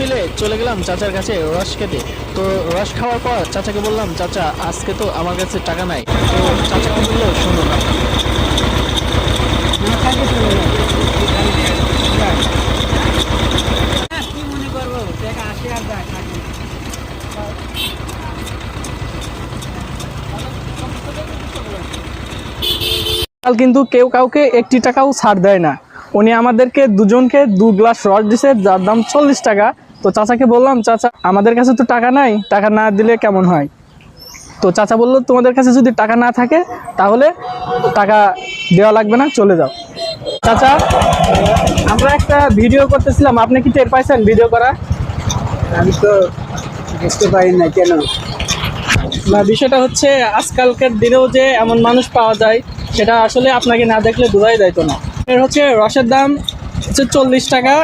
মিলে চলে গেলাম চাচার কাছে রস খেতে। তো রস খাওয়ার পর চাচাকে বললাম, চাচা আজকে তো আমার কাছে টাকা নাই। তো চাচা কি বললো শুনুন আপনার। কি মনে করবো টাকা আসে আর যায় থাকে। কাল কিন্তু কেউ কাউকে 1 টাকাও ছাড় দেয় না। উনি আমাদেরকে দুজনকে 2 গ্লাস রস দিছে, যার দাম 40 টাকা। তো চাচাকে বললাম, চাচা আমাদের কাছে তো টাকা নাই, টাকা না দিলে কেমন হয়? তো চাচা বললো, তোমাদের কাছে যদি টাকা না থাকে তাহলে টাকা দেওয়া লাগবে না, চলে যাও। চাচা, আমরা একটা ভিডিও করতেছিলাম, আপনি কি টের পাইছেন ভিডিও করা? আমি তো বুঝতে পারি না কেন। না, বিষয়টা হচ্ছে আজকালকার দিনেও যে এমন মানুষ পাওয়া যায়, সেটা আসলে আপনাকে না দেখলে বোঝাই যাইতো না। এর হচ্ছে রসের দাম হচ্ছে 40 টাকা,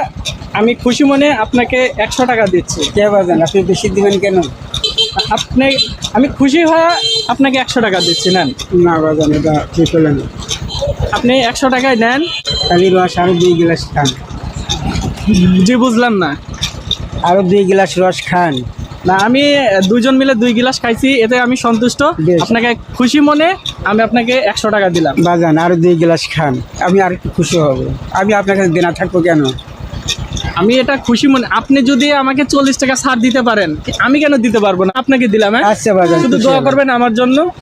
আমি খুশি মনে আপনাকে 100 টাকা দিচ্ছি। কে বাজান আপনি বেশি দিবেন কেন? আপনি, আমি খুশি হয়ে আপনাকে 100 টাকা দিচ্ছি, নেন। না বাজান, এটা ঠিক হলো না। আপনি 100 টাকায় নেন। খালি রস আরো 2 গ্লাস খান। জি, বুঝলাম না। আরো 2 গ্লাস রস খান। না, আমি দুইজন মিলে 2 গ্লাস খাইছি, এতে আমি সন্তুষ্ট। বেশ। আপনাকে খুশি মনে আমি আপনাকে 100 টাকা দিলাম। বাজান আরো 2 গ্লাস খান, আমি আর একটু খুশি হব। আমি আপনার কাছে দেনা থাকবো কেন? আমি এটা খুশি মনে, আপনি যদি আমাকে 40 টাকা ছাড় দিতে পারেন, আমি কেন দিতে পারবো না? আপনাকে দিলাম। হ্যাঁ, আচ্ছা বাজান, শুধু খুশি দোয়া হলাম। করবেন আমার জন্য।